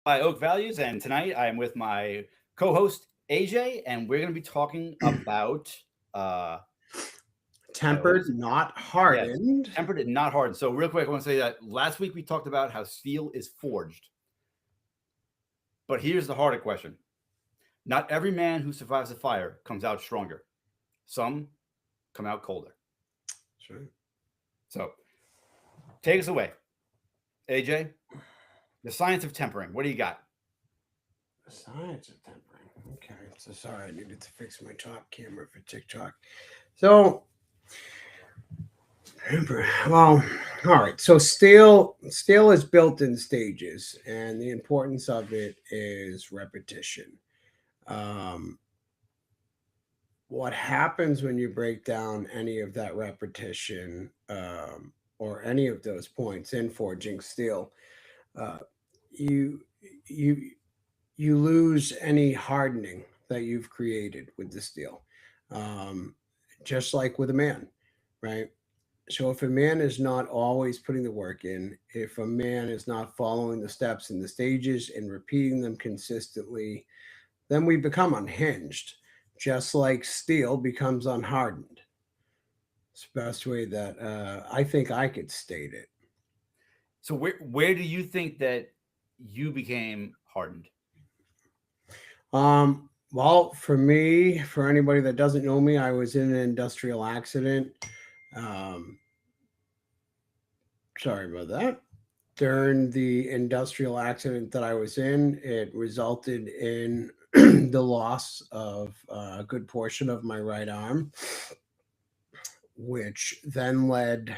by Oak Values, and tonight I am with my co-host AJ, and we're going to be talking about uh, what Tempered, is it? not Yes, hardened. tempered and not hardened. So real quick, I want to say that last week we talked about how steel is forged, but here's the harder question: not every man who survives a fire comes out stronger. Some come out colder. Sure. So take us away, AJ. The science of tempering. What do you got? The science of tempering. Okay. So sorry, I needed to fix my top camera for TikTok. So well, all right. So steel is built in stages, and the importance of it is repetition. Um, what happens when you break down any of that repetition or any of those points in forging steel? Uh, you you you lose any hardening that you've created with the steel, um, just like with a man, right? So if a man is not always putting the work in, if a man is not following the steps and the stages and repeating them consistently, then we become unhinged, just like steel becomes unhardened. It's the best way that I think I could state it. So where do you think that you became hardened? Well, for me, for anybody that doesn't know me, I was in an industrial accident. Um, Sorry about that. During the industrial accident that I was in, it resulted in the loss of a good portion of my right arm, which then led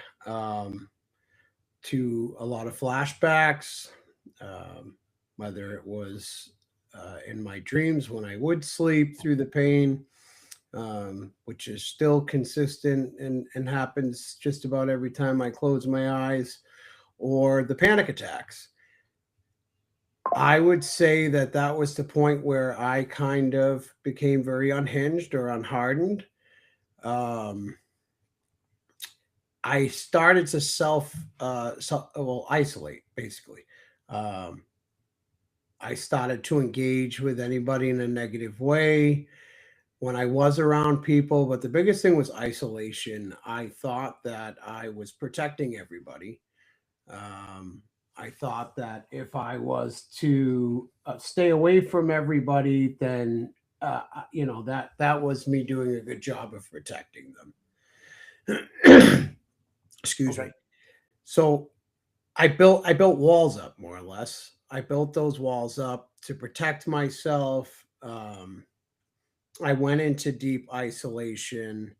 to a lot of flashbacks, um, whether it was in my dreams when I would sleep through the pain, which is still consistent and happens just about every time I close my eyes, or the panic attacks. I would say that that was the point where I kind of became very unhinged or unhardened. Um, I started to isolate basically. Um, I started to engage with anybody in a negative way when I was around people, but the biggest thing was isolation. I thought that I was protecting everybody. Um, I thought that if I was to stay away from everybody, then that was me doing a good job of protecting them. Excuse Okay. me. So I built walls up more or less. I built those walls up to protect myself. I went into deep isolation,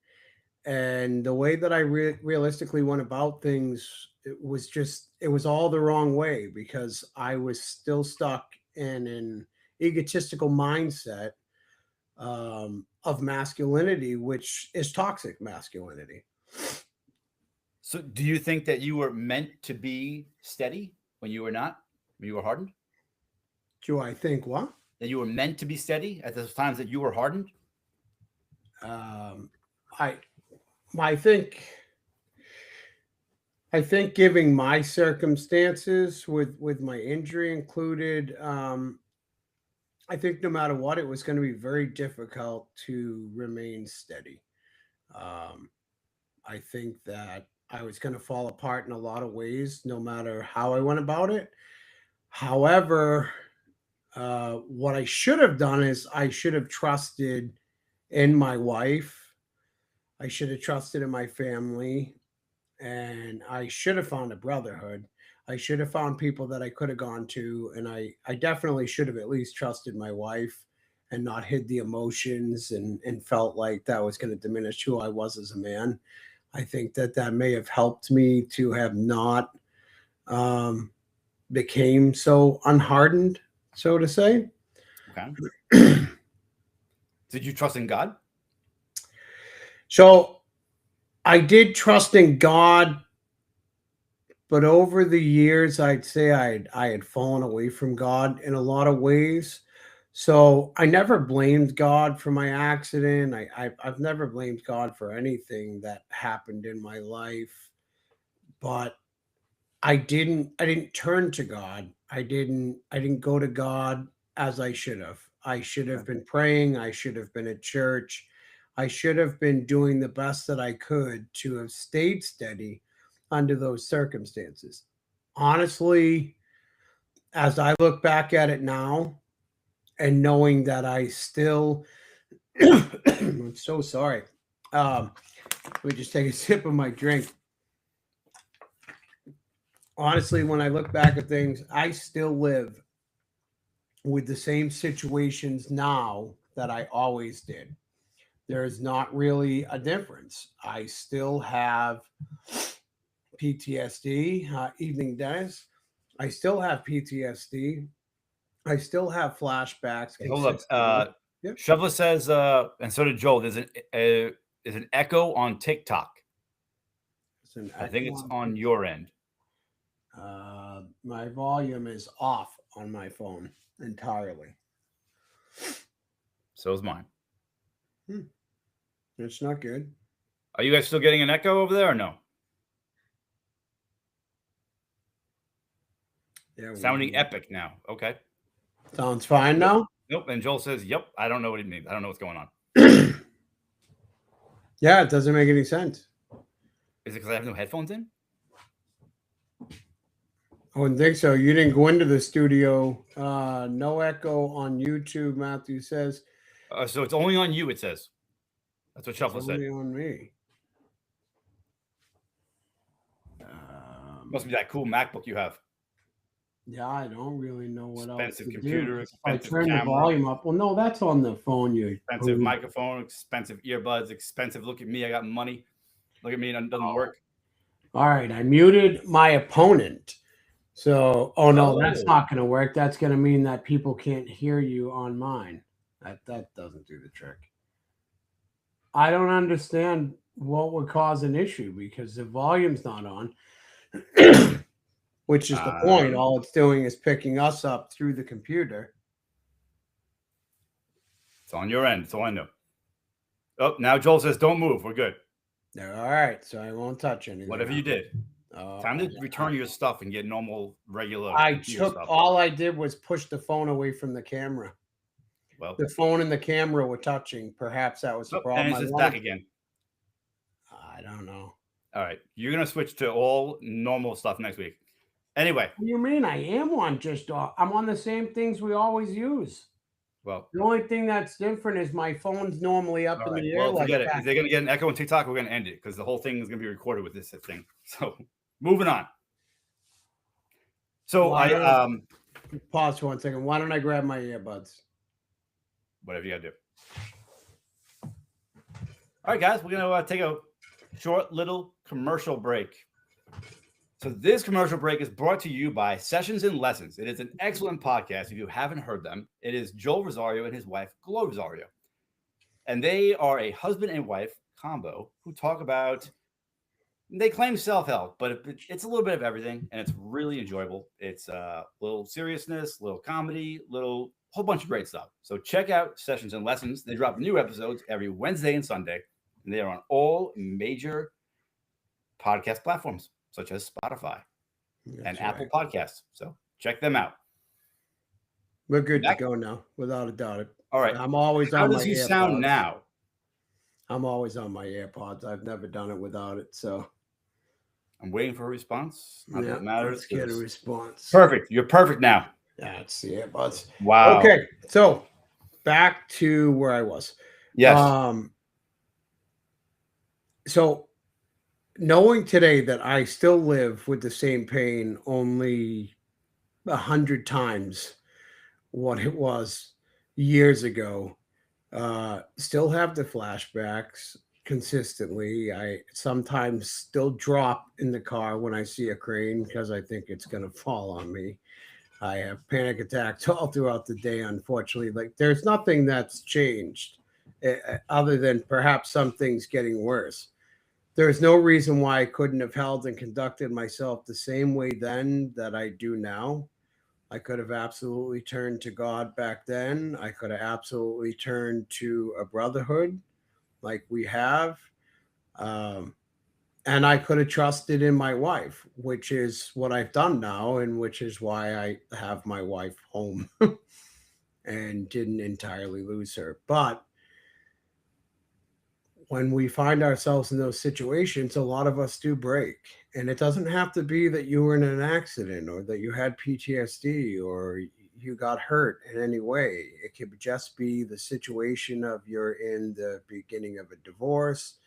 and the way that I realistically went about things, it was all the wrong way because I was still stuck in an egotistical mindset of masculinity, which is toxic masculinity. So do you think that you were meant to be steady when you were not? When you were hardened? Do I think what? That you were meant to be steady at those times that you were hardened? Um, I I think I think giving my circumstances with my injury included, I think no matter what, it was going to be very difficult to remain steady. Um, I think that I was going to fall apart in a lot of ways, no matter how I went about it. However, what I should have done is I should have trusted in my wife. I should have trusted in my family, and I should have found a brotherhood. I should have found people that I could have gone to, and I definitely should have at least trusted my wife and not hid the emotions and felt like that was going to diminish who I was as a man. I think that that may have helped me to have not um, became so unhardened, so to say. Okay. Did you trust in God? So I did trust in God, but over the years, I'd say I had fallen away from God in a lot of ways. So I never blamed God for my accident. I've never blamed God for anything that happened in my life. But I didn't turn to God. I didn't go to God as I should have. I should have been praying. I should have been at church. I should have been doing the best that I could to have stayed steady under those circumstances. Honestly, as I look back at it now and knowing that I still I'm so sorry. Let me just take a sip of my drink. Honestly, when I look back at things, I still live with the same situations now that I always did. There's not really a difference. I still have PTSD, evening Dennis. I still have PTSD. I still have flashbacks Hey, hold up. consistently. Yep. Shoveler says, and so did Joel. There's an echo on TikTok. It's an I think it's echo on your end. My volume is off on my phone entirely. So is mine. It's not good. Are you guys still getting an echo over there or no? Yeah, Sounding epic now. Okay. sounds fine now. Nope. And Joel says, "Yep, I don't know what he means. I don't know what's going on." Yeah, it doesn't make any sense. Is it because I have no headphones in? I wouldn't think so. You didn't go into the studio. No echo on YouTube, Matthew says. So it's only on you. It says. That's what It's Shuffle said. only on me. Must be that cool MacBook you have. Yeah, I don't really know what Expensive else to computer, do. If expensive I turn camera. the volume up. Well, no, that's on the phone. You Expensive microphone, expensive earbuds, expensive. Look at me, I got money. Look at me, it doesn't work. All right, I muted my opponent. So, oh no, that's not going to work. That's going to mean that people can't hear you on mine. That doesn't do the trick. I don't understand what would cause an issue because the volume's not on, which is the point. All it's doing is picking us up through the computer. It's on your end. That's all I know. Oh, now Joel says, "Don't move. We're good." All right, so I won't touch anything. Whatever you did. Time to return your stuff and get normal, regular. I took stuff. all I did was push the phone away from the camera. Well, The phone and the camera were touching. Perhaps that was the problem. and it's back again. I don't know. All right, you're gonna switch to all normal stuff next week. Anyway, What do you mean? I am on just I'm on the same things we always use. well, The only thing that's different is my phone's normally up in the air. well, like forget it. that. If they're gonna get an echo on TikTok, we're gonna end it because the whole thing is gonna be recorded with this thing. So, moving on. So pause for 1 second. Why don't I grab my earbuds? Whatever you gotta do. All right, guys, we're gonna take a short little commercial break. So this commercial break is brought to you by Sessions and Lessons. It is an excellent podcast. If you haven't heard them, it is Joel Rosario and his wife, Glow Rosario. And they are a husband and wife combo who talk about, they claim self-help, but it's a little bit of everything, and it's really enjoyable. It's a little seriousness, little comedy, little whole bunch of great stuff. So check out Sessions and Lessons. They drop new episodes every Wednesday and Sunday, and they are on all major podcast platforms, such as Spotify and Apple Podcasts. So check them out. We're good to go now, without a doubt. All right. I'm always How on does my he AirPods. sound now? I'm always on my AirPods. I've never done it without it. So I'm waiting for a response. Not that it matters. Let's get a response. Perfect. You're perfect now. That's the AirPods. Wow. Okay. So back to where I was. Yes. So knowing today that I still live with the same pain, only 100 times what it was years ago, still have the flashbacks consistently. I sometimes still drop in the car when I see a crane because I think it's going to fall on me. I have panic attacks all throughout the day, unfortunately. Like, there's nothing that's changed other than perhaps some things getting worse. There's no reason why I couldn't have held and conducted myself the same way then that I do now. I could have absolutely turned to God back then. I could have absolutely turned to a brotherhood like we have. And And I could have trusted in my wife, which is what I've done now, and which is why I have my wife home and didn't entirely lose her. But when we find ourselves in those situations, a lot of us do break. And it doesn't have to be that you were in an accident or that you had PTSD or you got hurt in any way. It could just be the situation of you're in the beginning of a divorce,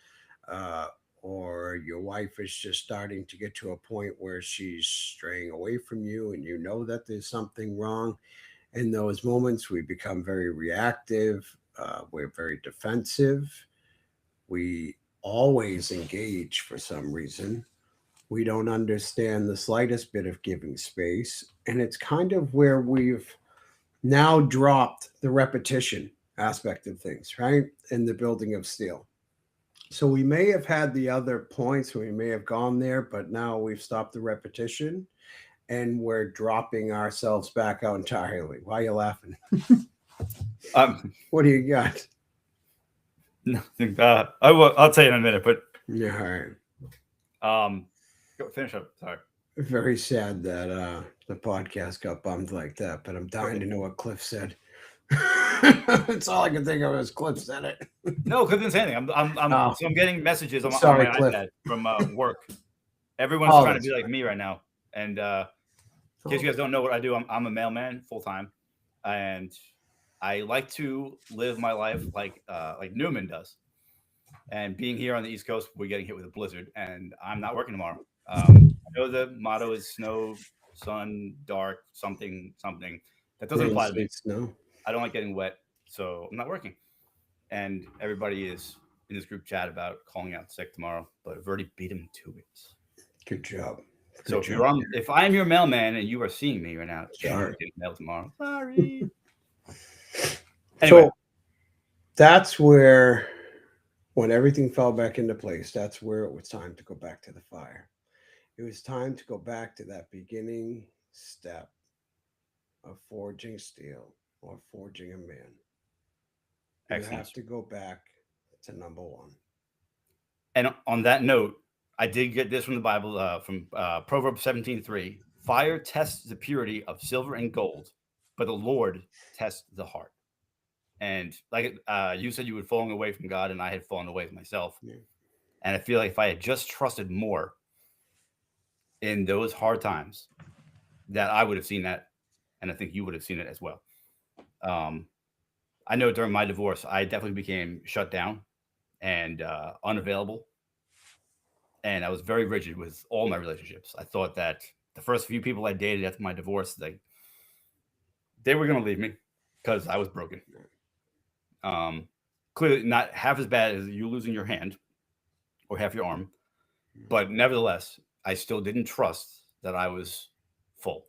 uh, or your wife is just starting to get to a point where she's straying away from you and you know that there's something wrong. In those moments, we become very reactive, we're very defensive, we always engage for some reason. We don't understand the slightest bit of giving space. And it's kind of where we've now dropped the repetition aspect of things, right? In the building of steel. So we may have had the other points, we may have gone there, but now we've stopped the repetition and we're dropping ourselves back out entirely. Why are you laughing? Um, What do you got? nothing. I'll tell you in a minute, but Yeah, all right. go finish up. Sorry. Very sad that the podcast got bummed like that, but I'm dying to know what Cliff said. That's all I can think of is Cliff said it. No, Cliff didn't say anything. Oh. So I'm getting messages on Sorry, my Cliff. iPad from work. Everyone's Oh, trying to that's be like fine. me right now. And in case you guys don't know what I do, I'm a mailman full time, and I like to live my life like Newman does. And being here on the East Coast, we're getting hit with a blizzard, and I'm not working tomorrow. I know the motto is snow, sun, dark, something, something. That doesn't Rain, apply to me. sleet, snow. I don't like getting wet, so I'm not working. And everybody is in this group chat about calling out sick tomorrow, but I've already beat him to it. Good job. So Good job. if I'm your mailman and you are seeing me right now, you're Sorry. getting mail tomorrow. Sorry. Anyway, So that's where, when everything fell back into place, that's where it was time to go back to the fire. It was time to go back to that beginning step of forging steel or forging a man. You excellent. have to go back to number one. And on that note, I did get this from the Bible, from Proverbs 17:3. Fire tests the purity of silver and gold, but the Lord tests the heart. And like you said, you were falling away from God, and I had fallen away from myself. Yeah. And I feel like if I had just trusted more in those hard times, that I would have seen that, and I think you would have seen it as well. Um, I know during my divorce, I definitely became shut down and unavailable, and I was very rigid with all my relationships. I thought that the first few people I dated after my divorce, they were going to leave me because I was broken. Um, Clearly, not half as bad as you losing your hand or half your arm, but nevertheless, I still didn't trust that I was full.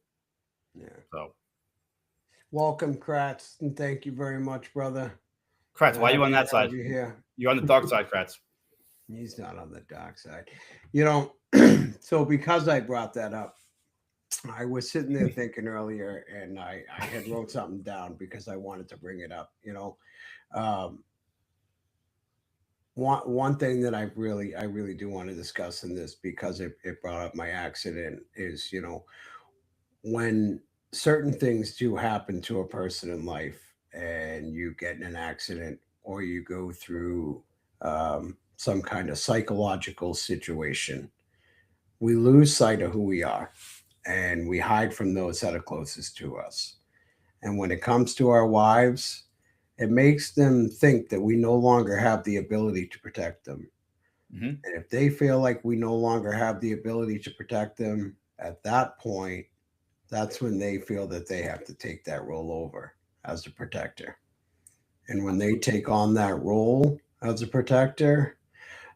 Yeah. So, Welcome, Kratz, and thank you very much, brother. Kratz, why are you on that Happy to side? have you here. You're on the dark side, Kratz. He's not on the dark side. You know, so because I brought that up, I was sitting there thinking earlier, and I had wrote something down because I wanted to bring it up. Um, one thing that I really do want to discuss in this because it brought up my accident is, when certain things do happen to a person in life and you get in an accident or you go through some kind of psychological situation, we lose sight of who we are and we hide from those that are closest to us. And when it comes to our wives, it makes them think that we no longer have the ability to protect them. Mm-hmm. And if they feel like we no longer have the ability to protect them, at that point, that's when they feel that they have to take that role over as a protector. And when they take on that role as a protector,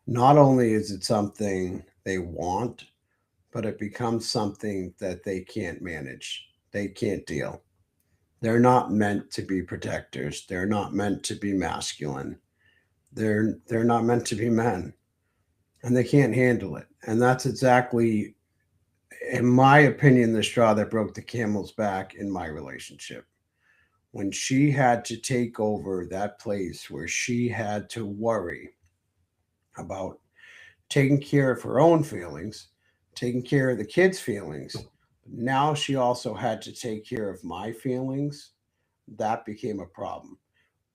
not only is it something they want, but it becomes something that they can't manage. They can't deal. They're not meant to be protectors. They're not meant to be masculine. They're not meant to be men. And they can't handle it. And that's exactly, in my opinion, the straw that broke the camel's back in my relationship. When she had to take over that place where she had to worry about taking care of her own feelings, taking care of the kids' feelings. Now she also had to take care of my feelings. That became a problem.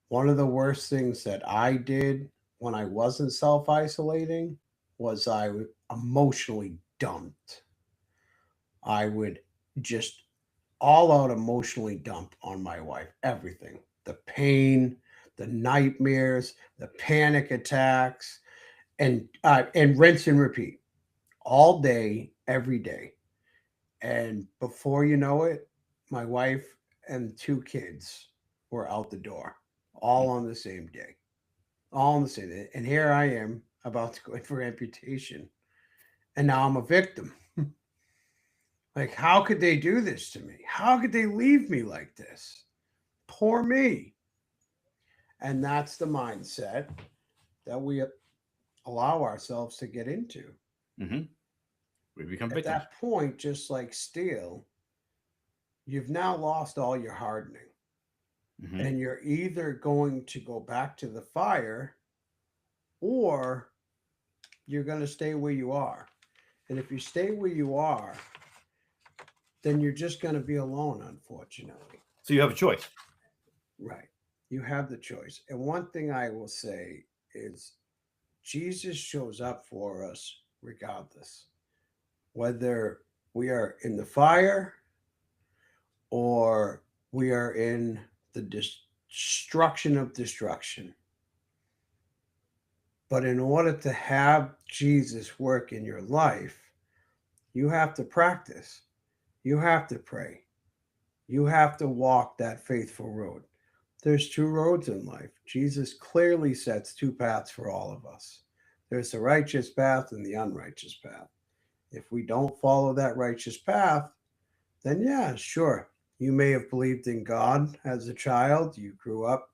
One of the worst things that I did when I wasn't self isolating was I would emotionally dumped. I would just all out emotionally dump on my wife everything, the pain, the nightmares, the panic attacks, and rinse and repeat all day, every day. And before you know it, my wife and two kids were out the door, all on the same day, all on the same day. And here I am about to go in for amputation, and now I'm a victim. Like, how could they do this to me? How could they leave me like this? Poor me. And that's the mindset that we allow ourselves to get into. Mm-hmm. We become At victims. that point, just like steel, you've now lost all your hardening. Mm-hmm. And you're either going to go back to the fire or you're going to stay where you are. And if you stay where you are, then you're just going to be alone, unfortunately. So you have a choice. Right. You have the choice. And one thing I will say is Jesus shows up for us regardless, whether we are in the fire or we are in the destruction of destruction. But in order to have Jesus work in your life, you have to practice. You have to pray. You have to walk that faithful road. There's two roads in life. Jesus clearly sets two paths for all of us. There's the righteous path and the unrighteous path. If we don't follow that righteous path, then yeah, sure. You may have believed in God as a child. You grew up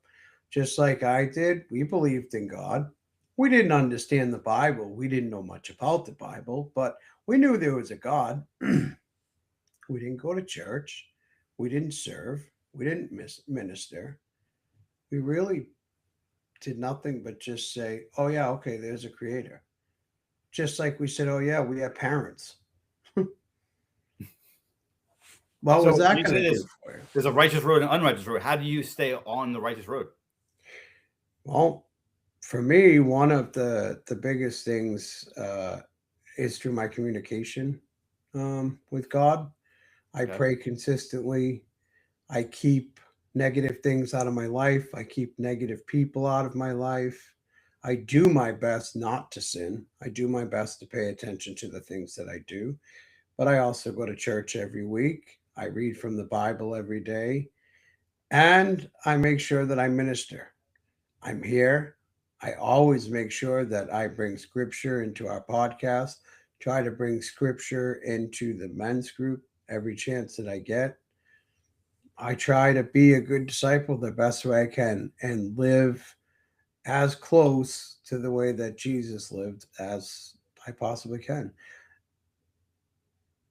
just like I did. We believed in God. We didn't understand the Bible. We didn't know much about the Bible, but we knew there was a God. We didn't go to church. We didn't serve. We didn't minister. We really did nothing but just say, oh, yeah, okay, there's a creator. Just like we said, oh, yeah, we have parents. What was So that you going say to do for you? there's a righteous road and unrighteous road. How do you stay on the righteous road? Well, for me, one of the biggest things is through my communication with God. I Okay. pray consistently. I keep negative things out of my life. I keep negative people out of my life. I do my best not to sin. I do my best to pay attention to the things that I do. But I also go to church every week. I read from the Bible every day. And I make sure that I minister. I'm here. I always make sure that I bring scripture into our podcast, try to bring scripture into the men's group every chance that I get. I try to be a good disciple the best way I can and live as close to the way that Jesus lived as I possibly can.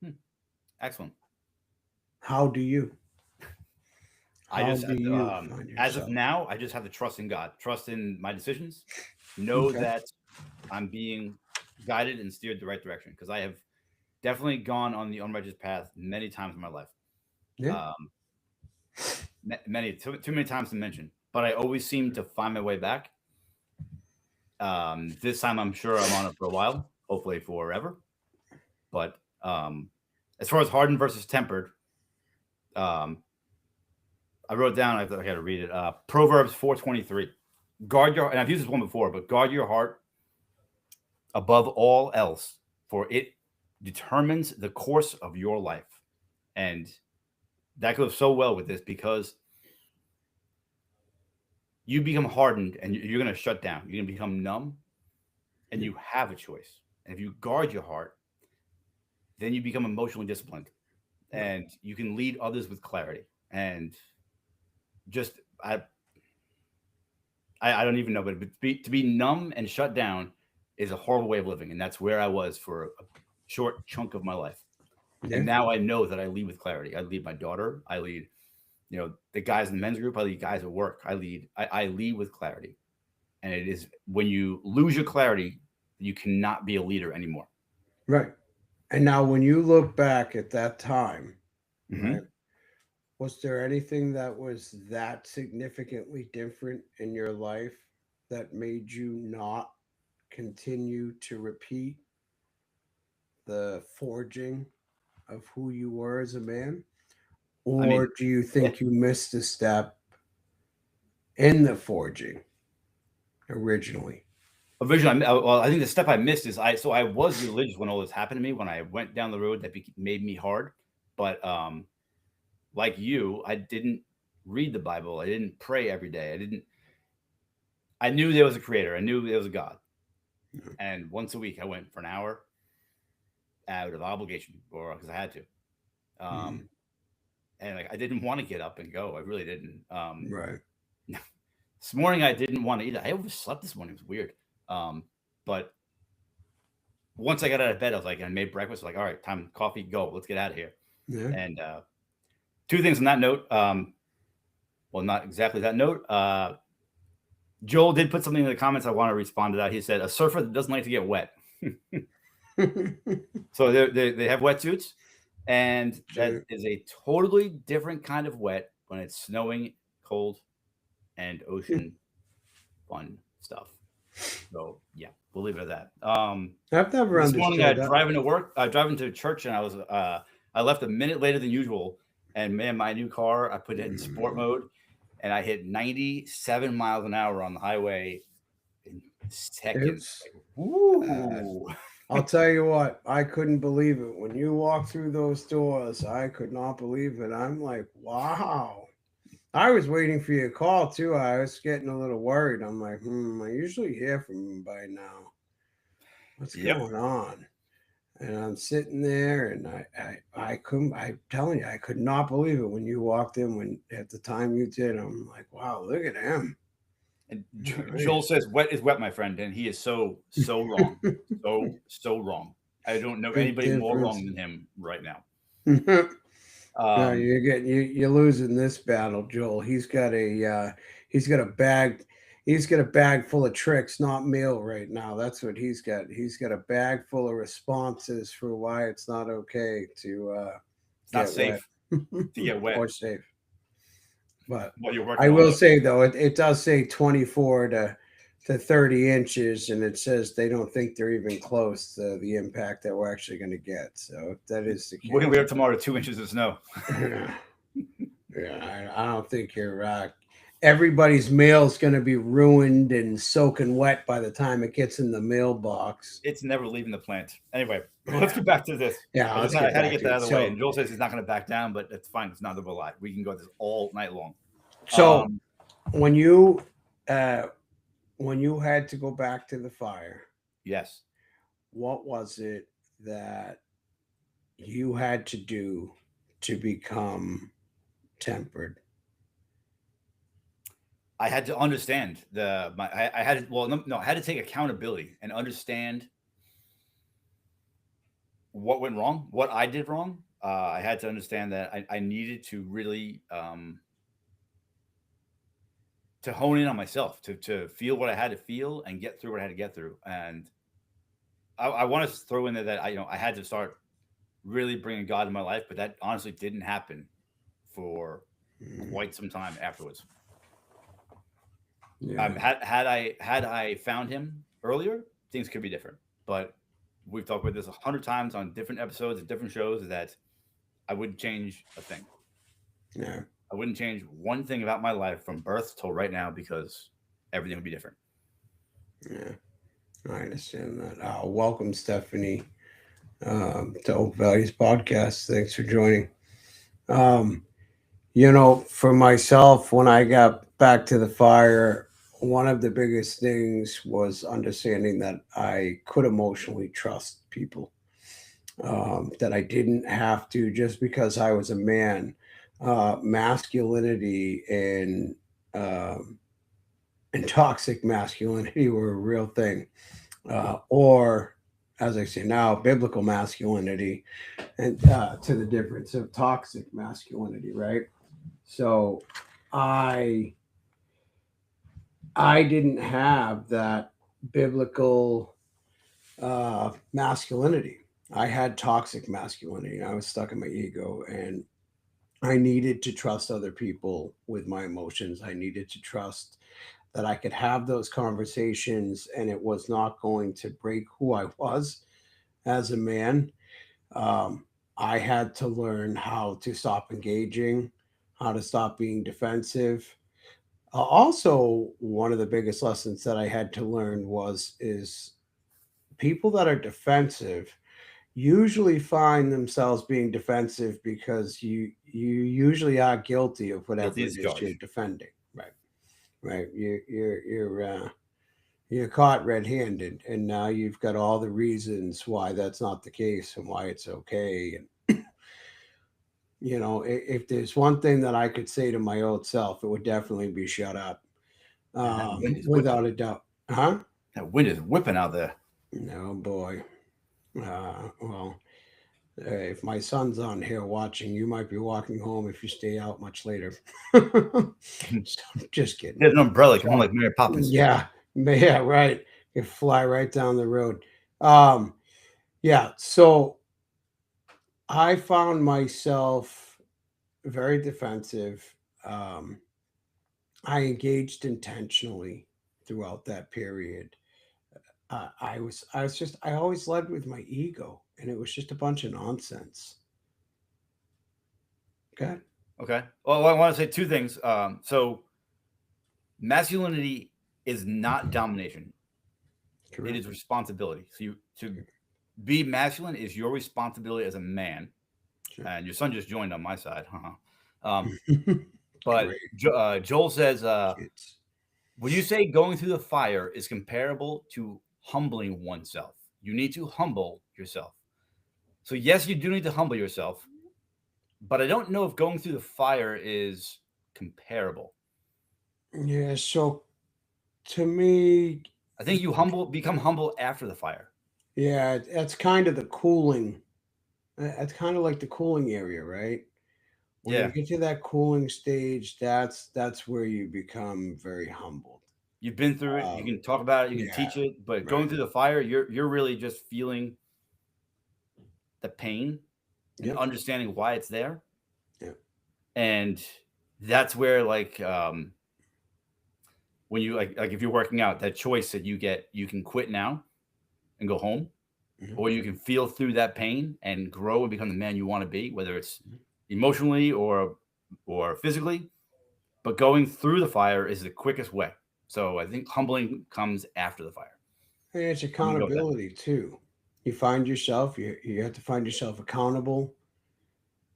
Hmm. Excellent. How do you? I How just do you find as of yourself? now, I just have to trust in God, trust in my decisions, know Okay. that I'm being guided and steered the right direction because I have definitely gone on the unrighteous path many times in my life. Yeah. Um, many too many times to mention, but I always seem to find my way back. This time, I'm sure I'm on it for a while, hopefully forever. But as far as hardened versus tempered, um, I wrote down. I got to read it. Proverbs 4:23. Guard your, and I've used this one before, but guard your heart above all else, for it determines the course of your life. And that goes so well with this because you become hardened and you're going to shut down. You're going to become numb, and Yeah. you have a choice. And if you guard your heart, then you become emotionally disciplined, Right. and you can lead others with clarity. And just I don't even know, but to be numb and shut down is a horrible way of living, and that's where I was for a short chunk of my life. And Yeah. now I know that I lead with clarity. I lead my daughter. I lead, the guys in the men's group. I lead guys at work. I lead with clarity. And it is when you lose your clarity, You cannot be a leader anymore. Right. And now when you look back at that time, Mhm. right, was there anything that was that significantly different in your life that made you not continue to repeat the forging of who you were as a man? I mean, Or do you yeah. think you missed a step in the forging originally? Originally, well, I think the step I missed is I was religious when all this happened to me. When I went down the road that made me hard, but like you, I didn't read the Bible. I didn't pray every day. I knew there was a creator. I knew there was a God. And once a week, I went for an hour out of obligation or because I had to. Mhm. And like I didn't want to get up and go. I really didn't. Right. This morning I didn't want to eat. I overslept this morning. It was weird. But once I got out of bed, I was like, I made breakfast. Like, all right, time, coffee, go. Let's get out of here. Yeah. And two things on that note. Well, not exactly that note. Joel did put something in the comments. I want to respond to that. He said, a surfer that doesn't like to get wet. So they have wetsuits, and that Sure. is a totally different kind of wet when it's snowing, cold, and ocean fun stuff. So yeah, we'll leave it at that. I've never This morning understood that. driving to work, driving to church, and I left a minute later than usual. And man, my new car, I put it in sport mode, and I hit 97 miles an hour on the highway in seconds. It's, Woo! I'll tell you what, I couldn't believe it. When you walked through those doors, I could not believe it. I'm like, wow. I was waiting for your call too. I was getting a little worried. I'm like, I usually hear from him by now. What's Yep. going on? And I'm sitting there and I couldn't, I'm telling you, I could not believe it when you walked in when at the time you did. I'm like, wow, look at him. And All right. Joel says, "Wet is wet, my friend," and he is so wrong, so wrong. I don't know Big anybody more difference. wrong than him right now. No, Um, you're losing this battle, Joel. He's got a bag. He's got a bag full of tricks, not meal right now. That's what he's got. He's got a bag full of responses for why it's not okay to it's not get safe wet to get wet or safe. But while you're I working on will the. say though, it does say 24 to 30 inches, and it says they don't think they're even close to the impact that we're actually going to get. So if that is the We're gonna be case. up tomorrow to 2 inches of snow. Yeah, I don't think you're. Everybody's mail's going to be ruined and soaking wet by the time it gets in the mailbox. It's never leaving the plant. Anyway, let's get back to this. Yeah, I let's had get to back get to that out it. of the way. So, And Joel says he's not going to back down, but it's fine. It's not a lie. We can go this all night long. so when you had to go back to the fire, Yes, what was it that you had to do to become tempered? I had to understand I had to, well, no, I had to take accountability and understand what went wrong, what I did wrong. I had to understand that I needed to really to hone in on myself, to feel what I had to feel and get through what I had to get through. And I want to throw in there that I had to start really bringing God in my life, but that honestly didn't happen for Mm, quite some time afterwards. yeah, Had I found him earlier, things could be different. But we've talked about this 100 times on different episodes of different shows that I wouldn't change a thing. yeah, I wouldn't change one thing about my life from birth till right now because everything would be different. yeah. I understand that. Welcome, Stephanie, to Oak Values Podcast. Thanks for joining. Um, for myself, when I got back to the fire, one of the biggest things was understanding that I could emotionally trust people, that I didn't have to just because I was a man. Masculinity um, and toxic masculinity were a real thing. Or, as I say now, biblical masculinity and to the difference of toxic masculinity, right? So I I didn't have that biblical Masculinity. I had toxic masculinity. I was stuck in my ego, and I needed to trust other people with my emotions. I needed to trust that I could have those conversations and it was not going to break who I was as a man. Um, I had to learn how to stop engaging, how to stop being defensive. Also, one of the biggest lessons that I had to learn was is people that are defensive usually find themselves being defensive because you usually are guilty of Guilty whatever as it is you're charged. defending. Right. Right. You're caught red-handed, and now you've got all the reasons why that's not the case and why it's okay. And if there's one thing that I could say to my old self, it would definitely be shut up, And that wind is whipping. without a doubt. Huh? That wind is whipping out there. No, boy. Well, if my son's on here watching, you might be walking home if you stay out much later. So, just kidding. There's an umbrella. Come on, So, like Mary Poppins. yeah, right. You fly right down the road. Um, yeah, so I found myself very defensive. Um, I engaged intentionally throughout that period. I always led with my ego, and it was just a bunch of nonsense. Okay. Okay. Well, I want to say two things. So masculinity is not domination; it Correct. is responsibility. So to be masculine is your responsibility as a man. Sure. And your son just joined on my side. Um, but Great Joel says, kids. would you say going through the fire is comparable to humbling oneself? You need to humble yourself. So yes, you do need to humble yourself, but I don't know if going through the fire is comparable. Yeah, so to me, I think you become humble after the fire. yeah, that's kind of the cooling. That's kind of like the cooling area, right? When you Yeah, get to that cooling stage, that's where you become very humbled. you've been through it. You Um, can talk about it. You can yeah, teach it. But right. going through the fire, you're really just feeling the pain and Yep. understanding why it's there. Yep. And that's where when you like if you're working out, that choice that you get, you can quit now and go home, Mhm, or you can feel through that pain and grow and become the man you want to be, whether it's mhm. emotionally or physically. But going through the fire is the quickest way. So I think humbling comes after the fire. And it's I'm gonna go with that. accountability too. You have to find yourself accountable.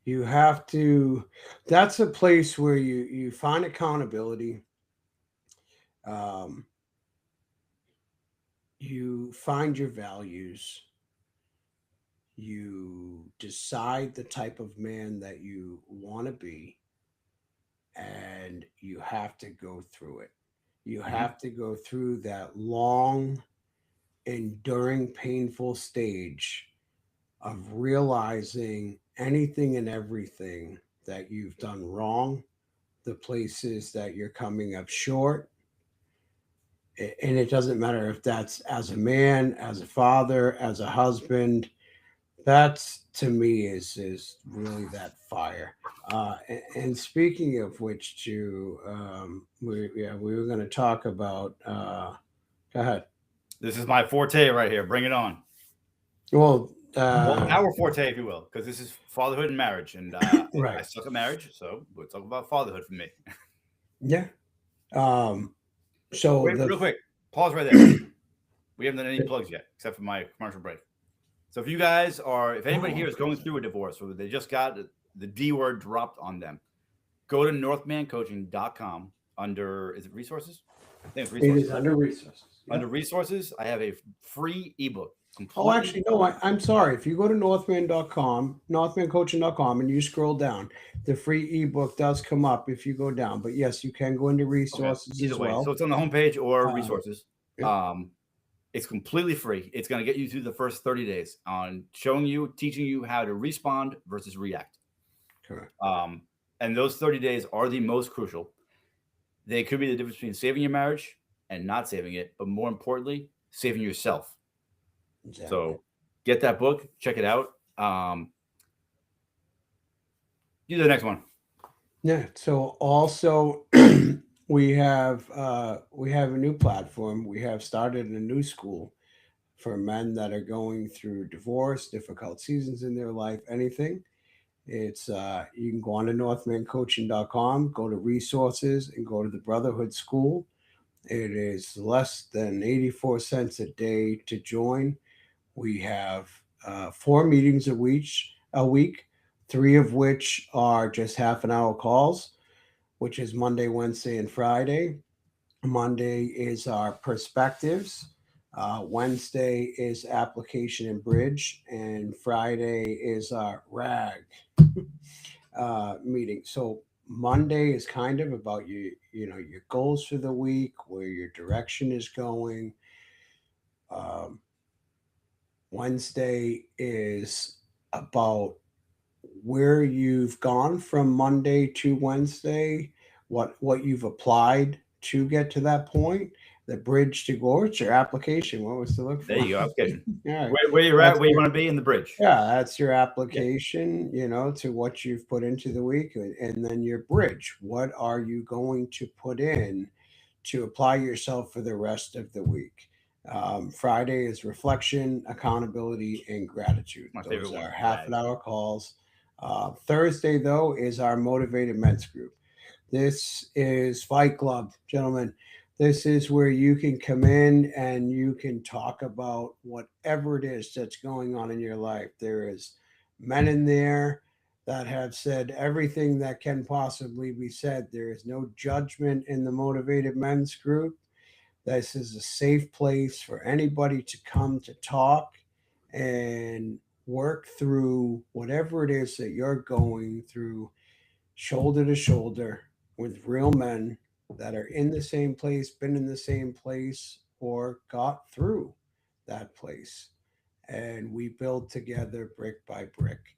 You have to That's a place where you find accountability. Um, you find your values. You decide the type of man that you want to be, and you have to go through it. You Mhm. have to go through that long, enduring, painful stage of realizing anything and everything that you've done wrong, the places that you're coming up short. And it doesn't matter if that's as a man, as a father, as a husband. That's to me is really that fire. And speaking of which, too, we were going to talk about. Go ahead. This is my forte right here. Bring it on. Well, Well, our forte, if you will, because this is fatherhood and marriage, and I right, suck at marriage, so we'll talk about fatherhood for me. yeah. Um, so Wait, the real quick, pause right there. We haven't done any plugs yet, except for my commercial break. So if anybody oh, here is going through a divorce or they just got the D word dropped on them, go to northmancoaching.com under, is it resources? I think it's it is resources. under resources. Under Yep. resources, I have a free ebook, Oh, completely actually, no, I'm sorry. If you go to northman.com, northmancoaching.com, and you scroll down, the free ebook does come up if you go down. But yes, you can go into okay. resources Either as way, so well. it's on the homepage or Um, resources. yep, Um, it's completely free. It's going to get you through the first 30 days on teaching you how to respond versus react. correct. Um, and those 30 days are the most crucial. They could be the difference between saving your marriage and not saving it, but more importantly, saving yourself. Exactly. So get that book, check it out. Do the next one. Yeah. So also we have a new platform. We have started a new school for men that are going through divorce, difficult seasons in their life, anything. It's you can go on to northmancoaching.com, go to resources, and go to the Brotherhood School. It is less than 84 cents a day to join. We have 4 meetings a week, 3 of which are just half an hour calls, which is Monday, Wednesday, and Friday. Monday is our perspectives. Wednesday is application and bridge, and Friday is our rag meeting. So Monday is kind of about your goals for the week, where your direction is going. Um, Wednesday is about where you've gone from Monday to Wednesday, what you've applied to get to that point. The bridge to go, it's your application. What was to look There for? you go. Application. Yeah, Where you're at, that's where you your, want to be in the bridge. yeah, that's your Yeah. application, to what you've put into the week, and then your bridge. What are you going to put in to apply yourself for the rest of the week? Friday is reflection, accountability, and gratitude. My favorite Those one. are half Rag. an hour calls. Thursday, though, is our motivated men's group. This is Fight Club, gentlemen. This is where you can come in and you can talk about whatever it is that's going on in your life. There is men in there that have said everything that can possibly be said. There is no judgment in the motivated men's group. This is a safe place for anybody to come to talk and work through whatever it is that you're going through, shoulder to shoulder with real men that are in the same place, been in the same place, or got through that place. And we build together brick by brick.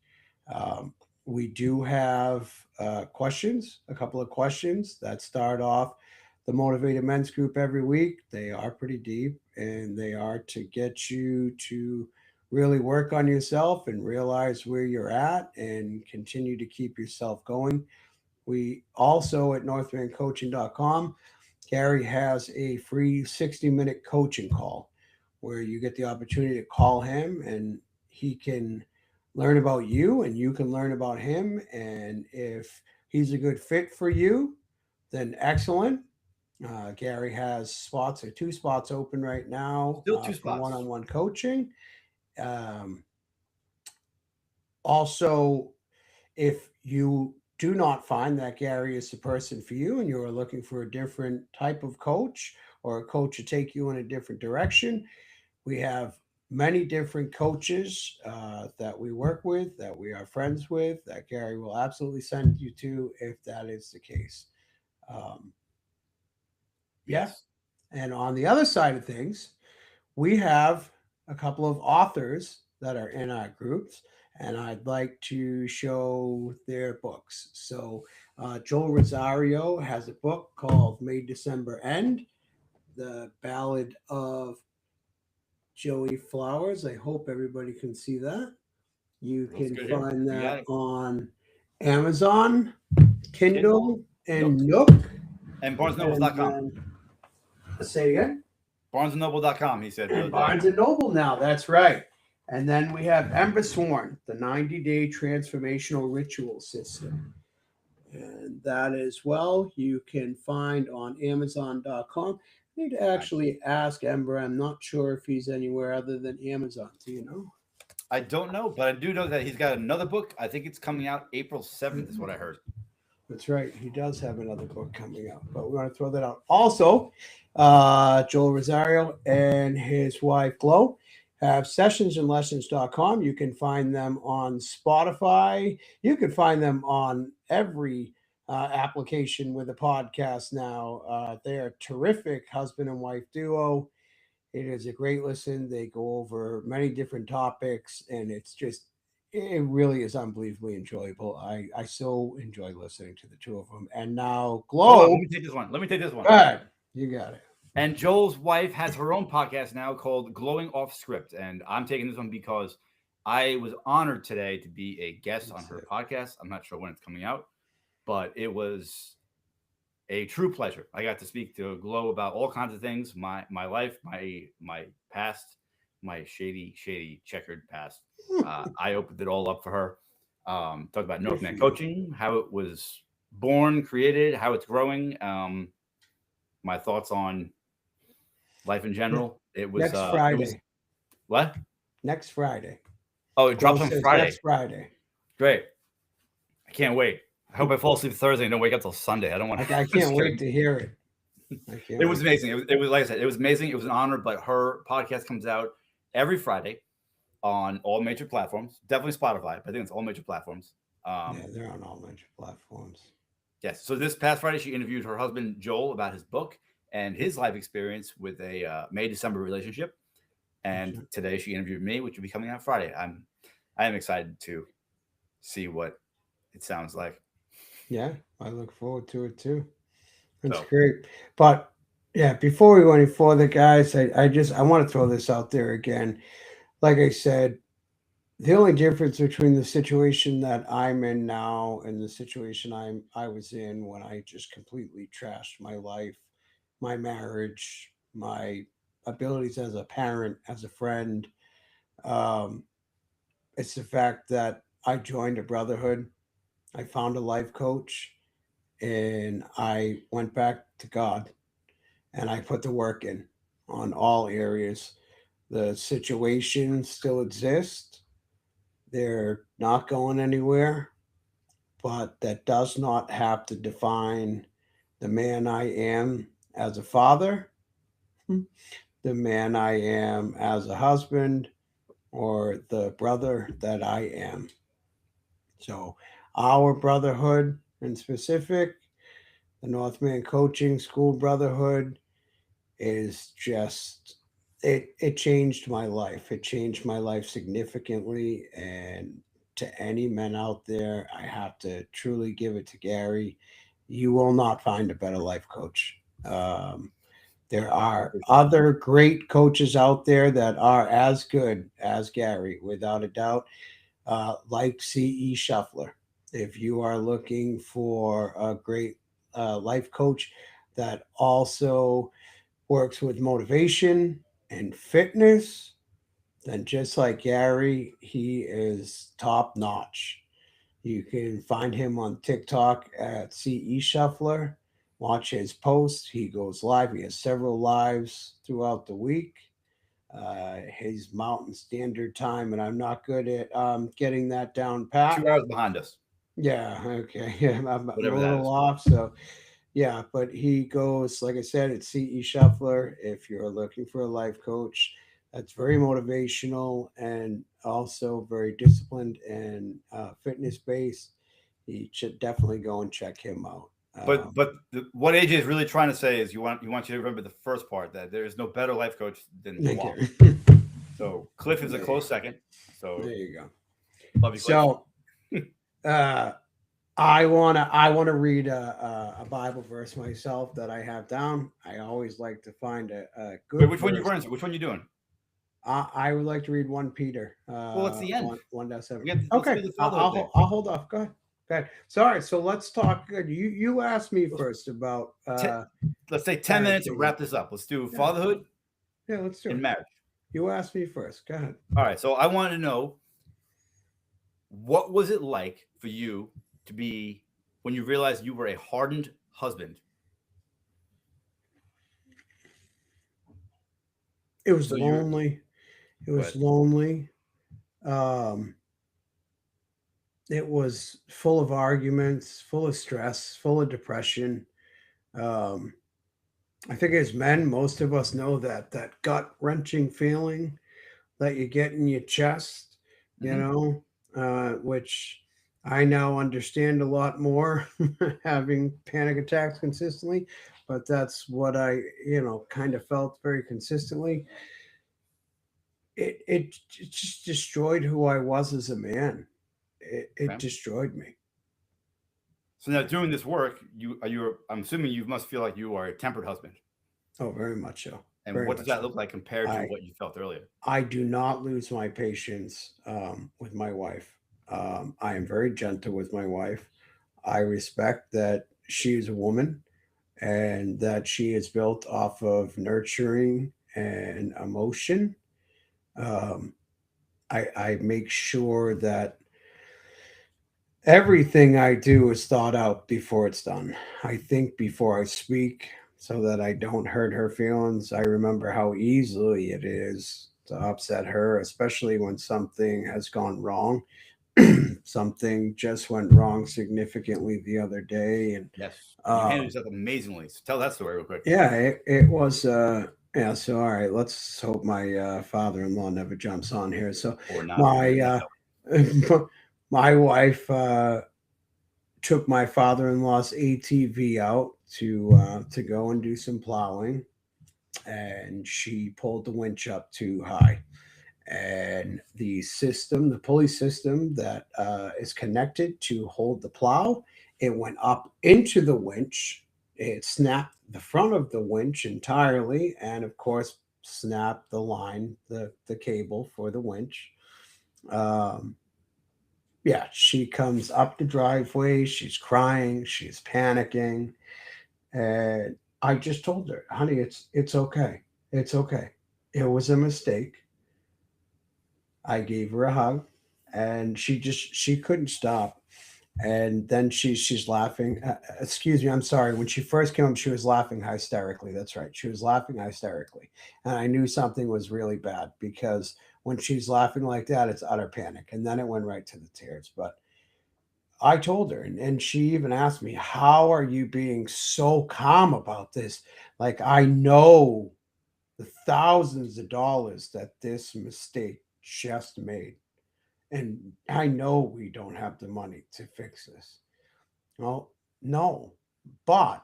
Um, we do have questions, a couple of questions that start off the Motivated Men's Group every week. They are pretty deep, and they are to get you to really work on yourself and realize where you're at and continue to keep yourself going. We also at northmancoaching.com, Gary has a free 60-minute coaching call where you get the opportunity to call him and he can learn about you and you can learn about him. And if he's a good fit for you, then excellent. Gary has spots or 2 spots open right now Still two for spots. one-on-one coaching. Um, Also, if you do not find that Gary is the person for you and you are looking for a different type of coach or a coach to take you in a different direction, we have many different coaches that we work with, that we are friends with, that Gary will absolutely send you to if that is the case. Um, yeah. Yes. And on the other side of things, we have a couple of authors that are in our groups, and I'd like to show their books. So, Joel Rosario has a book called May December End, the Ballad of Joey Flowers. I hope everybody can see that. You Looks can good here. find You got that it. on Amazon, Kindle, and Nook. Nook. And And BarnesandNoble.com. then, say it again. BarnesandNoble.com, he said. the other And day. Barnes and Noble now. That's right. And then we have Ember Sworn, the 90-day transformational ritual system. And that as well you can find on Amazon.com. I need to actually ask Ember. I'm not sure if he's anywhere other than Amazon. Do you know? I don't know, but I do know that he's got another book. I think it's coming out April 7th, is what I heard. That's right. He does have another book coming out, but we're going to throw that out. Also, Joel Rosario and his wife, Glo, have sessionsandlessons.com. You can find them on Spotify. You can find them on every application with a podcast now. They are terrific husband and wife duo. It is a great listen. They go over many different topics, and it really is unbelievably enjoyable. I so enjoy listening to the two of them. And now, Hold on, Glo, let me take this one. go ahead. You got it. And Joel's wife has her own podcast now called Glowing Off Script. And I'm taking this one because I was honored today to be a guest on her podcast. I'm not sure when it's coming out, but it was a true pleasure. I got to speak to Glow about all kinds of things, my life, my past, my shady checkered past. I opened it all up for her. Talked about Northman Coaching, how it was born, created, how it's growing. My thoughts on life in general. It was Next Friday. It was what? Next Friday. Oh, it drops on Friday. Next Friday. Great. I can't wait. I hope I fall asleep Thursday and don't wake up till Sunday. I don't want to. I can't wait to hear it. It was amazing. It was like I said, it was amazing. It was an honor. But her podcast comes out every Friday on all major platforms. Definitely Spotify, but I think it's all major platforms. Yeah, they're on all major platforms. Yes. So this past Friday, she interviewed her husband Joel about his book and his life experience with a May-December relationship. And today she interviewed me, which will be coming out Friday. I am excited to see what it sounds like. Yeah, I look forward to it too. That's great. But yeah, before we go any further, guys, I want to throw this out there again. Like I said, the only difference between the situation that I'm in now and the situation I was in when I just completely trashed my life, my marriage, my abilities as a parent, as a friend, um, it's the fact that I joined a brotherhood. I found a life coach and I went back to God and I put the work in on all areas. The situation still exists. They're not going anywhere, but that does not have to define the man I am as a father, the man I am as a husband, or the brother that I am. So, our brotherhood in specific, the Northman Coaching School Brotherhood, is just it changed my life. It changed my life significantly. And to any men out there, I have to truly give it to Gary. You will not find a better life coach. There are other great coaches out there that are as good as Gary, without a doubt, like C.E. Shuffler. If you are looking for a great life coach that also works with motivation and fitness, then just like Gary, he is top notch. You can find him on TikTok at CE Shuffler. Watch his posts. He goes live. He has several lives throughout the week. His Mountain Standard Time, and I'm not good at getting that down pat. 2 hours behind us. Yeah, okay. Yeah, I'm a Whatever that little is. off. So, yeah, but he goes, like I said, it's CE Shuffler. If you're looking for a life coach that's very motivational and also very disciplined and fitness based, you should definitely go and check him out. But what AJ is really trying to say is you want you to remember the first part, that there is no better life coach than Juan. So Cliff is a close second. So there you go. Love you, Cliff. So I wanna read a Bible verse myself that I have down. I always like to find a good. Wait, which one you running? Which one you doing? I would like to read 1 Peter. Well, it's the end. 1:7. Okay, I'll hold off. Go ahead. Okay. Sorry. So let's talk. You asked me first about. Let's say 10 minutes and wrap this up. Let's do fatherhood. Yeah, let's do it. And marriage. You asked me first. Go ahead. All right. So I wanted to know, what was it like for you to be when you realized you were a hardened husband? It was lonely. It was lonely. It was full of arguments, full of stress, full of depression. I think as men, most of us know that gut wrenching feeling that you get in your chest, which I now understand a lot more, having panic attacks consistently, but that's what I, kind of felt very consistently. It just destroyed who I was as a man. It destroyed me. So now doing this work, I'm assuming you must feel like you are a tempered husband. Oh, very much so. And Very what does much that so. look like compared to I what you felt earlier? I do not lose my patience with my wife. I am very gentle with my wife. I respect that she is a woman and that she is built off of nurturing and emotion. Um, I make sure that everything I do is thought out before it's done. I think before I speak so that I don't hurt her feelings. I remember how easily it is to upset her, especially when something has gone wrong. Something just went wrong significantly the other day. And Yes. You uh, handled yourself amazingly. So tell that story real quick. yeah, it was. Yeah, so all right, let's hope my father-in-law never jumps on here. So Or not, if you my really want to my wife took my father-in-law's ATV out to go and do some plowing, and she pulled the winch up too high. And the pulley system that is connected to hold the plow, it went up into the winch. It snapped the front of the winch entirely, and of course, snapped the line, the cable for the winch. Um, yeah, she comes up the driveway. She's crying. She's panicking, and I just told her, "Honey, it's okay. It's okay. It was a mistake." I gave her a hug, and she couldn't stop. And then she's laughing. Excuse me, I'm sorry. When she first came up, she was laughing hysterically. That's right, she was laughing hysterically, and I knew something was really bad because when she's laughing like that, it's utter panic. And then it went right to the tears. But I told her, and she even asked me, "How are you being so calm about this? Like I know the thousands of dollars that this mistake just made." And I know we don't have the money to fix this. Well, no. But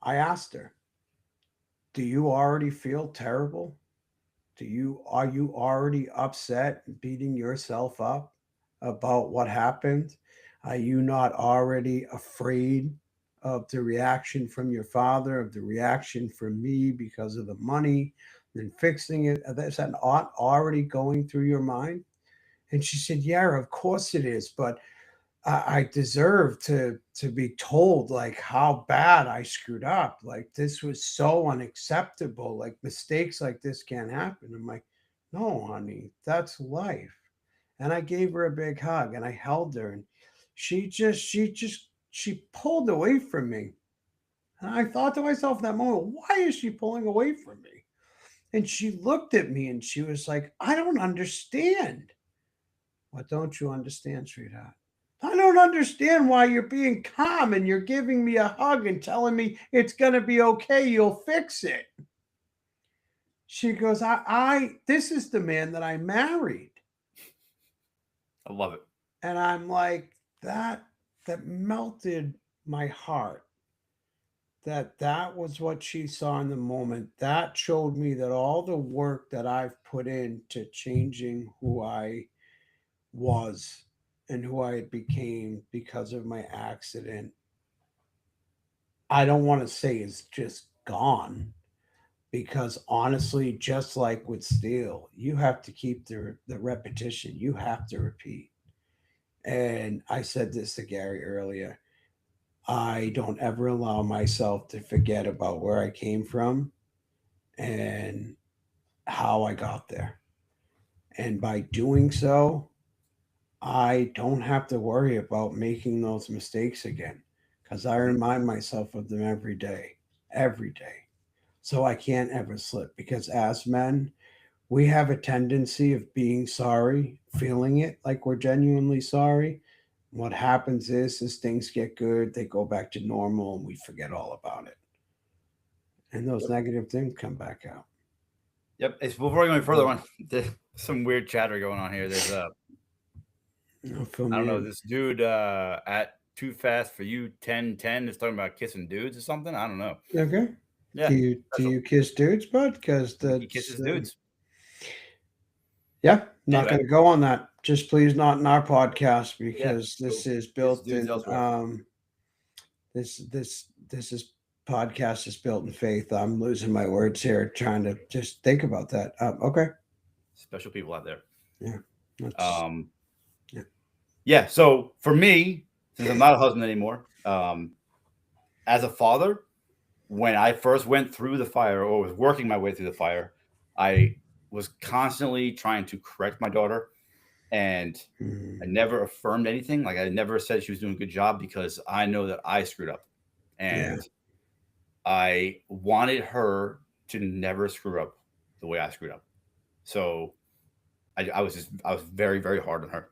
I asked her, do you already feel terrible? Are you already upset and beating yourself up about what happened? Are you not already afraid of the reaction from your father, of the reaction from me because of the money and fixing it? Is that not already going through your mind? And she said, yeah, of course it is. But I deserve to be told like how bad I screwed up. Like this was so unacceptable. Like mistakes like this can't happen. I'm like, no, honey, that's life. And I gave her a big hug and I held her, and she pulled away from me. And I thought to myself in that moment, why is she pulling away from me? And she looked at me and she was like, I don't understand. What don't you understand, sweetheart? I don't understand why you're being calm and you're giving me a hug and telling me it's going to be okay. You'll fix it. She goes, this is the man that I married. I love it. And I'm like, that melted my heart. That was what she saw in the moment. That showed me that all the work that I've put into changing who I was and who I became because of my accident, I don't want to say is just gone, because honestly, just like with steel, you have to keep the repetition. You have to repeat. And I said this to Gary earlier. I don't ever allow myself to forget about where I came from and how I got there. And by doing so, I don't have to worry about making those mistakes again because I Mhm. remind myself of them every day. So I can't ever slip, because as men, we have a tendency of being sorry, feeling it like we're genuinely sorry. What happens is, as things get good, they go back to normal and we forget all about it. And those Yep. negative things come back out. Yep. It's, before I go any further on, there's some weird chatter going on here. There's Fill I don't me know, in. this dude at Too Fast for You 1010 is talking about kissing dudes or something. I don't know. Okay. Yeah, Do special. you kiss dudes, bud? Because He that's kisses dudes. yeah, not Anyway, going to go on that. Just please not in our podcast, yeah. because Go this is kiss built dudes in. elsewhere. This is podcast is built in faith. I'm losing my words here, trying to just think about that. Okay. Special people out there. Yeah. Um, yeah. yeah. So for me, since I'm not a husband anymore, as a father, when I first went through the fire or was working my way through the fire, I was constantly trying to correct my daughter, and I never affirmed anything. Like I never said she was doing a good job because I know that I screwed up, and I wanted her to never screw up the way I screwed up. So I was very, very hard on her.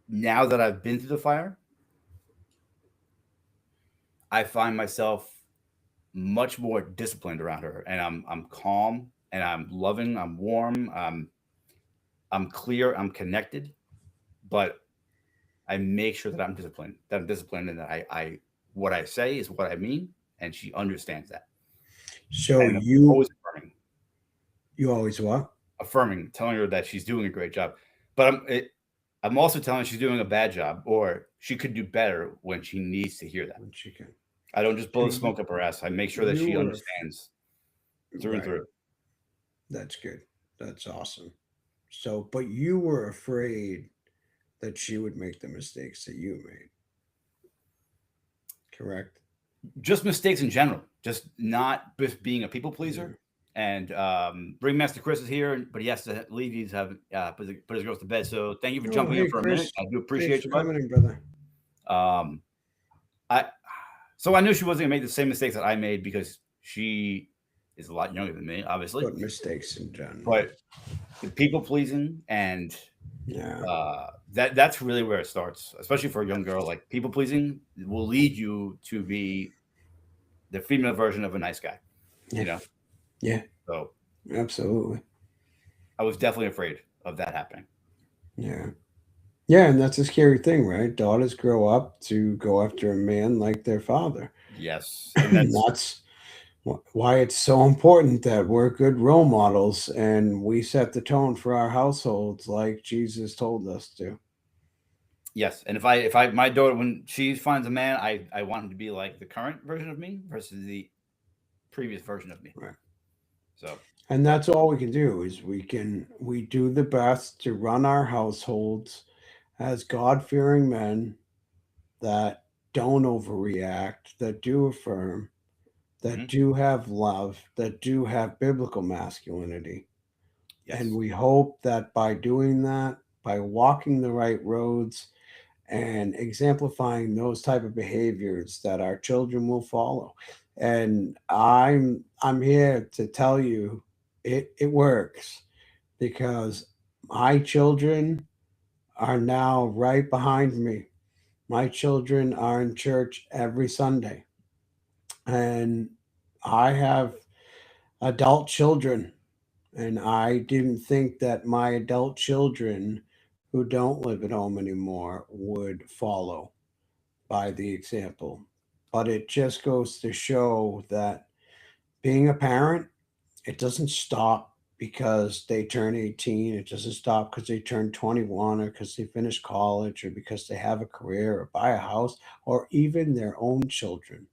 Now that I've been through the fire, I find myself much more disciplined around her, and I'm calm and I'm loving, I'm warm, I'm clear, I'm connected, but I make sure that I'm disciplined, and that I what I say is what I mean, and she understands that. So and you affirming, you always what? affirming, telling her that she's doing a great job, but I'm also telling her she's doing a bad job, or she could do better when she needs to hear that. When she can. I don't just blow the smoke up her ass. I make sure that she You were understands through and right. through. That's good. That's awesome. So, but you were afraid that she would make the mistakes that you made. Correct? Just mistakes in general, just not just being a people pleaser. And Ringmaster Chris is here, but he has to leave. He's having put his girls to bed. So thank you for jumping in for a minute. I do appreciate you, coming in, brother. So I knew she wasn't gonna make the same mistakes that I made because she is a lot younger than me, obviously. But mistakes in general. But the people pleasing and that's really where it starts, especially for a young girl. Like people pleasing will lead you to be the female version of a nice guy. You know? Yeah. So absolutely. I was definitely afraid of that happening. Yeah. Yeah, and that's a scary thing, right? Daughters grow up to go after a man like their father. Yes. And that's why it's so important that we're good role models and we set the tone for our households like Jesus told us to. Yes, and if I my daughter, when she finds a man, I want him to be like the current version of me versus the previous version of me. Right. So, and that's all we can do is we do the best to run our households as God-fearing men that don't overreact, that do affirm, that do have love, that do have biblical masculinity. yes. And we hope that by doing that, by walking the right roads and exemplifying those type of behaviors, that our children will follow. And I'm here to tell you it works, because my children are now right behind me. My children are in church every Sunday. And I have adult children, and I didn't think that my adult children who don't live at home anymore would follow by the example. But it just goes to show that being a parent, it doesn't stop because they turn 18. It doesn't stop because they turn 21 or because they finish college or because they have a career or buy a house or even their own children.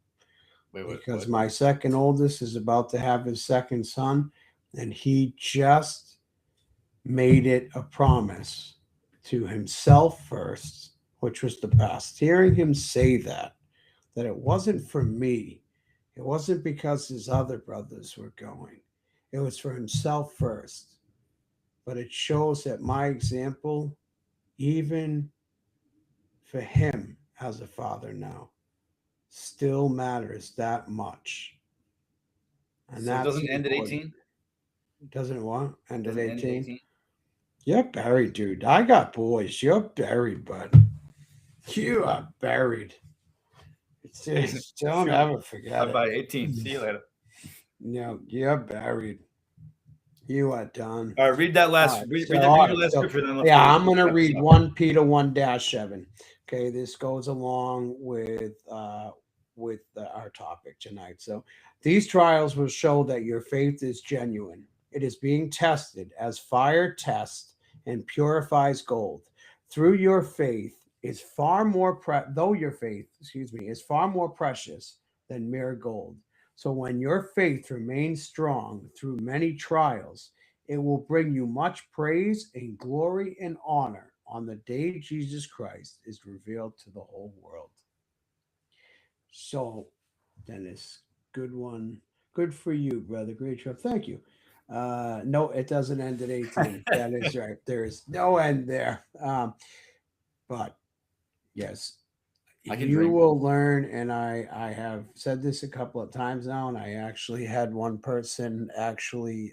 Because my second oldest is about to have his second son, and he just made it a promise to himself first, which was the best. Hearing him say that it wasn't for me, it wasn't because his other brothers were going, it was for himself first. But it shows that my example, even for him as a father now, still matters that much. And so it doesn't end at 18? Doesn't what? End at Doesn't 18? End at 18? You're buried, dude. I got boys. You're buried, bud. You are buried. Don't ever forget it. By 18. See you later. No, you're buried. You are done. All right, read that last. Right, read your last scripture. Then yeah, I'm going to read 1 Peter 1-7. Okay, this goes along with our topic tonight. So, these trials will show that your faith is genuine. It is being tested as fire tests and purifies gold. Through your faith, is far more though your faith, excuse me, is far more precious than mere gold. So when your faith remains strong through many trials, it will bring you much praise and glory and honor on the day Jesus Christ is revealed to the whole world. So, Dennis, good one. Good for you, brother. Great job. Thank you. No, it doesn't end at 18. That is right. There is no end there. But yes, I can you dream. will learn. And I have said this a couple of times now, and I actually had one person actually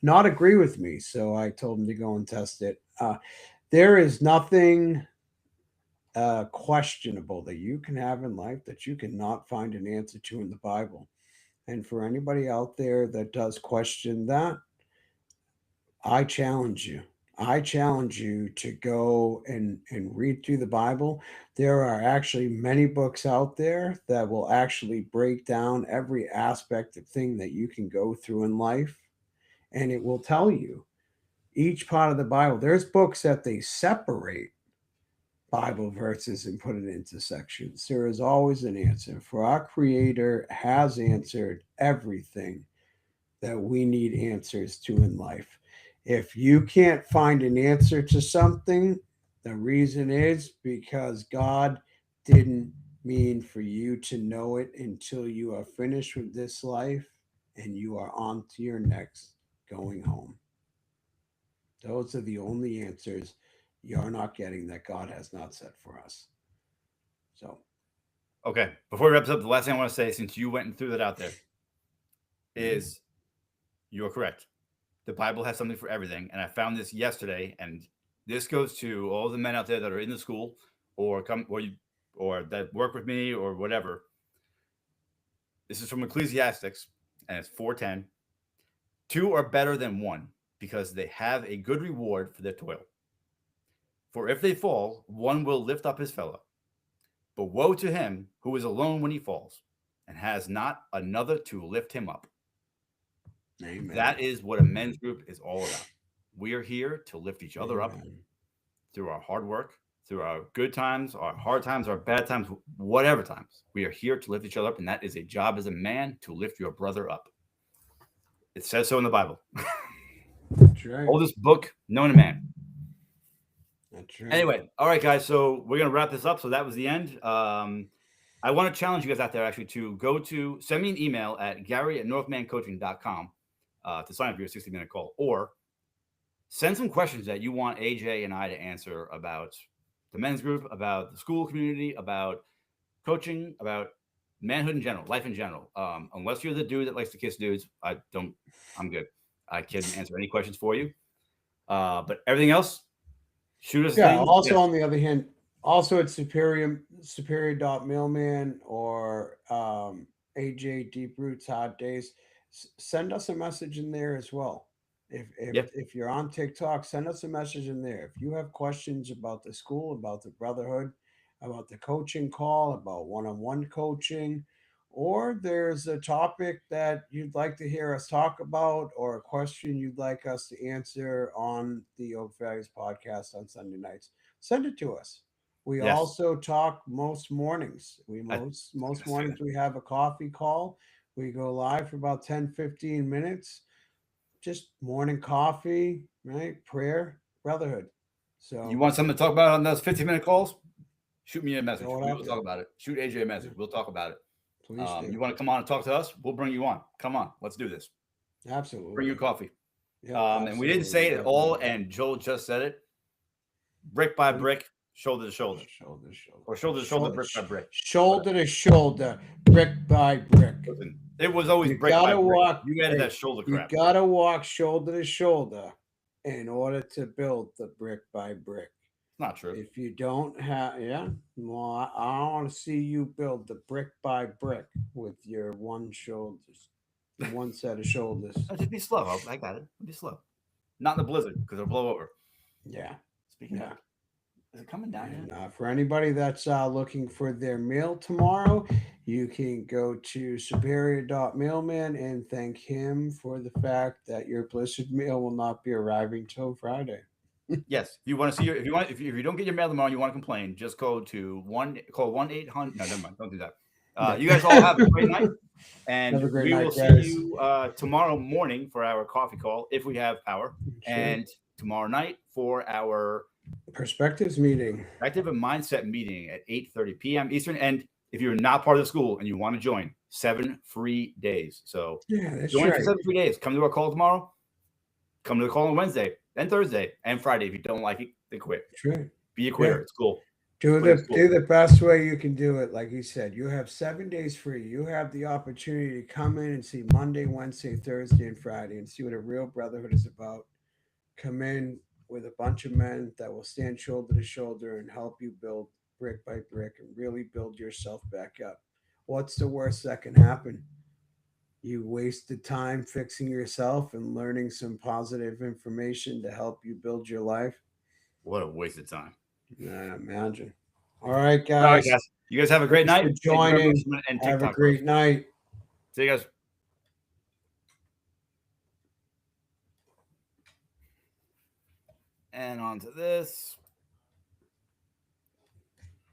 not agree with me. So I told him to go and test it. There is nothing questionable that you can have in life that you cannot find an answer to in the Bible. And for anybody out there that does question that, I challenge you. I challenge you to go and read through the Bible. There are actually many books out there that will actually break down every aspect of thing that you can go through in life. And it will tell you each part of the Bible. There's books that they separate Bible verses and put it into sections. There is always an answer, for our Creator has answered everything that we need answers to in life. If you can't find an answer to something, the reason is because God didn't mean for you to know it until you are finished with this life and you are on to your next going home. Those are the only answers you're not getting that God has not set for us. So, Okay. Before we wrap this up, the last thing I want to say, since you went and threw that out there, is you're correct. The Bible has something for everything. And I found this yesterday, and this goes to all the men out there that are in the school or or that work with me or whatever. This is from Ecclesiastics, and it's 4:10. Two are better than one because they have a good reward for their toil. For if they fall, one will lift up his fellow. But woe to him who is alone when he falls and has not another to lift him up. amen. That is what a men's group is all about. We are here to lift each other up Amen. through our hard work, through our good times, our hard times, our bad times, whatever times. We are here to lift each other up, and that is a job as a man to lift your brother up. It says so in the Bible. That's right. Oldest book known to man. That's right. Anyway, all right, guys. So we're gonna wrap this up. So that was the end. I want to challenge you guys out there actually to send me an email at gary@northmancoaching.com to sign up for your 60-minute call, or send some questions that you want AJ and I to answer about the men's group, about the school community, about coaching, about manhood in general, life in general. Unless you're the dude that likes to kiss dudes, I'm good. I can answer any questions for you. But everything else, shoot us a Yeah. thing. Also, Yeah. on the other hand, also at superior.mailman or AJ Deep Roots Hot Days, send us a message in there as well. Yep. If you're on TikTok, send us a message in there. If you have questions about the school, about the brotherhood, about the coaching call, about one-on-one coaching, or there's a topic that you'd like to hear us talk about, or a question you'd like us to answer on the Oak Values podcast on Sunday nights, send it to us. We Yes. also talk most mornings. I Most was gonna say mornings that. we have a coffee call. We go live for about 10-15 minutes. Just morning coffee, right? Prayer, brotherhood. You So want something to talk about on those 15-minute calls? Shoot me a message. throw it We out will there. talk about it. Shoot AJ a message. We'll talk about it. Please do. You want to come on and talk to us? We'll bring you on. Come on, let's do this. Bring you Absolutely. coffee. Yeah, And we didn't absolutely. say it at Love all, that. and Joel just said it. Brick by Please. brick, shoulder to shoulder, Shoulder to shoulder. or shoulder to shoulder, brick by brick. Shoulder to shoulder, brick by brick. Listen, it was always You brick by gotta brick. walk. You added Hey, that shoulder you crap. gotta walk shoulder to shoulder in order to build the brick by brick. It's not true. If you don't have, yeah, well, I want to see you build the brick by brick with your one set of shoulders. Just be slow. I got it. Be slow. Not in the blizzard because it'll blow over. Yeah, Speaking yeah. of, is it coming down And here? for anybody that's looking for their meal tomorrow, you can go to superior.mailman and thank him for the fact that your blizzard meal will not be arriving till Friday. Yes, if you want to see if you don't get your mail tomorrow, and you want to complain, just call 1-800. No, never mind. Don't do that. You guys all have a great night, and Have a great we will night, see guys. you tomorrow morning for our coffee call if we have power, Sure. and tomorrow night for our Perspectives meeting. Active and Mindset meeting at 8:30 p.m. Eastern. And if you're not part of the school and you want to join, 7 free days. So Yeah, that's join right. for 7 free days. Come to our call tomorrow. Come to the call on Wednesday, then Thursday, and Friday. If you don't like it, then quit. That's right. Be a quitter. Yeah. It's cool. Do But it's the best way you can do it. Like he said, you have 7 days free. You have the opportunity to come in and see Monday, Wednesday, Thursday, and Friday and see what a real brotherhood is about. Come in with a bunch of men that will stand shoulder to shoulder and help you build brick by brick and really build yourself back up. What's the worst that can happen? You wasted time fixing yourself and learning some positive information to help you build your life. What a waste of time. Imagine. All right, guys. All right, guys. You guys have a great Thanks night. for joining. And Have a TikTok great post. night. See you guys. And on to this.